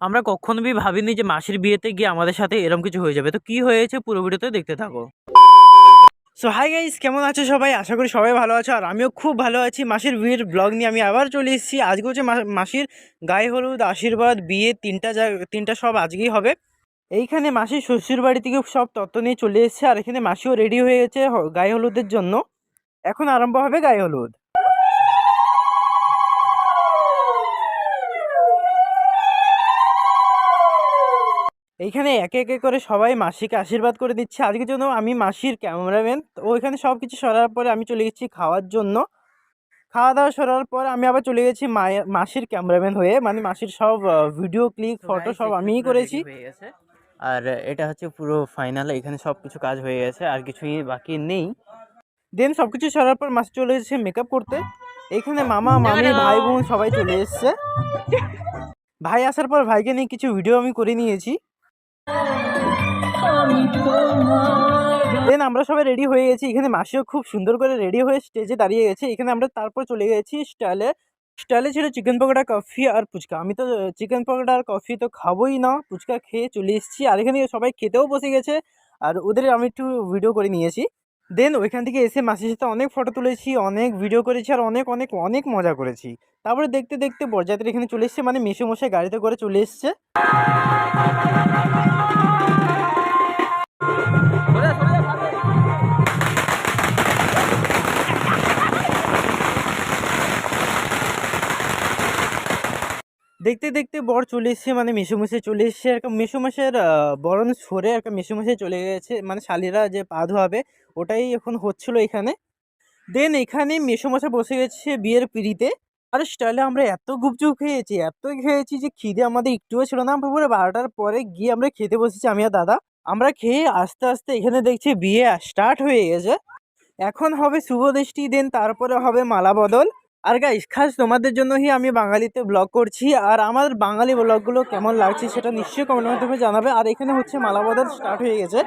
আমরা কখনোই ভাবিনি যে মাসির বিয়েতে গিয়ে আমাদের সাথে এরকম কিছু হয়ে যাবে। তো কি হয়েছে পুরো ভিডিওতে দেখতে থাকো। সো হাই গাইস, কেমন আছো সবাই? আশা করি সবাই ভালো আছো, আর আমিও খুব ভালো আছি। মাসির বিয়ের ব্লগ নিয়ে আমি আবার চলে এসেছি। আজকে হচ্ছে মাসির গায়ে হলুদ, আশীর্বাদ, বিয়ে, তিনটা সব আজকেই হবে। এইখানে মাসির শ্বশুর বাড়ি থেকে সব তত্ত্ব নিয়ে চলে এসেছে, আর এখানে মাসিও রেডি হয়ে গেছে গায়ে হলুদের জন্য। এখন আরম্ভ হবে গায়ে হলুদ। এইখানে একে একে করে সবাই মাসিকে আশীর্বাদ করে দিচ্ছে। আজকের জন্য আমি মাসির ক্যামেরাম্যান। তো ওইখানে সব কিছু সরার পরে আমি চলে গেছি খাওয়ার জন্য। খাওয়া দাওয়া সরার পর আমি আবার চলে গেছি মাসির ক্যামেরাম্যান হয়ে, মানে মাসির সব ভিডিও ক্লিক ফটো সব আমিই করেছি। হয়ে গেছে, আর এটা হচ্ছে পুরো ফাইনাল। এখানে সব কিছু কাজ হয়ে গেছে, আর কিছুই বাকি নেই। দেন সব কিছু সরার পর মাসি চলে এসেছে মেকআপ করতে। এখানে মামা মামি ভাই বোন সবাই চলে এসছে। ভাই আসার পর ভাইকে নিয়ে কিছু ভিডিও আমি করে নিয়েছি। দেন আমরা সবাই রেডি হয়ে গেছি। এখানে মাসিও খুব সুন্দর করে রেডি হয়ে স্টেজে দাঁড়িয়ে গেছে। এখানে আমরা তারপর চলে গেছি স্টাইলে ছিল চিকেন পকোড়া, কফি আর ফুচকা। আমি তো চিকেন পকোড়া আর কফি তো খাবোই না, ফুচকা খেয়ে চলে এসেছি। আর এখানে সবাই খেতেও বসে গেছে, আর ওদের আমি একটু ভিডিও করে নিয়েছি। দেন ওইখান থেকে এসে মাসির সাথে অনেক ফটো তুলেছি, অনেক ভিডিও করেছি, আর অনেক অনেক অনেক মজা করেছি। তারপরে দেখতে দেখতে বরযাত্রী এখানে চলে এসছে, মানে মেসোমশাই গাড়িতে করে চলে এসছে। দেখতে দেখতে বর চলে এসছে, মানে মেসোমশাই চলে এসছে। একটা মেসোমশাইয়ের বরণ সরে একটা মেসোমশাই চলে গেছে, মানে শালিরা যে পা ধোয়াবে ওটাই এখন হচ্ছিল এখানে। দেন এখানে মেসোমশাই বসে গেছে বিয়ের পিঁড়িতে। আর স্টাইলে আমরা এত গুপচুপ খেয়েছি, এত খেয়েছি যে খিদে আমাদের একটুও ছিল না। আমরা পুরো 12টার পরে গিয়ে আমরা খেতে বসেছি, আমি আর দাদা। আমরা খেয়ে আস্তে আস্তে এখানে দেখছি বিয়ে স্টার্ট হয়ে গেছে। এখন হবে শুভ দৃষ্টি, দেন তারপরে হবে মালা বদল। আর গাইস, খাস তোমাদের জন্যই আমি বাঙালিতে ব্লগ করছি। আর আমার বাঙালি ব্লগগুলো কেমন লাগছে সেটা নিশ্চয়ই কমেন্ট মাধ্যমে জানাবে। আর এখানে হচ্ছে মালা বদল স্টার্ট হয়ে গেছে।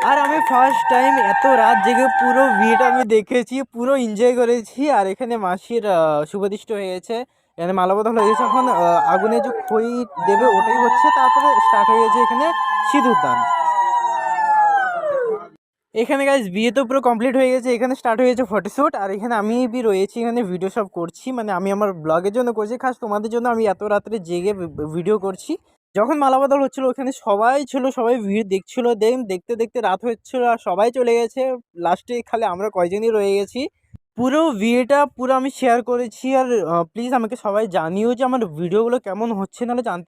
আর আমি ফার্স্ট টাইম এত রাত জেগে পুরো বিয়েটা আমি দেখেছি, পুরো এনজয় করেছি। আর এখানে মাসির শুভদৃষ্ট হয়ে গেছে, এখানে মালা বদল হয়ে গেছে। এখন আগুনে যে খই দেবে ওটাই হচ্ছে, তারপরে স্টার্ট হয়ে গেছে এখানে সিঁদুর দান। এখানে গাইজ বিয়ে তো পুরো কমপ্লিট হয়ে গেছে। এখানে স্টার্ট হয়ে গেছে ফটোশ্যুট, আর এখানে আমি রয়েছি, এখানে ভিডিও সব করছি। মানে আমি আমার ব্লগের জন্য করছি, খাস তোমাদের জন্য আমি এত রাত্রে জেগে ভিডিও করছি। যখন মালা বদল হচ্ছিল ওখানে সবাই ছিল, সবাই ভিড় দেখছিল। দেন দেখতে দেখতে রাত হচ্ছিল আর সবাই চলে গেছে। লাস্টে খালি আমরা কয়জনই রয়ে গেছি। পুরো বিয়েটা পুরো আমি শেয়ার করেছি। আর প্লিজ আমাকে সবাই জানিও যে আমার ভিডিওগুলো কেমন হচ্ছে, নাহলে জানতে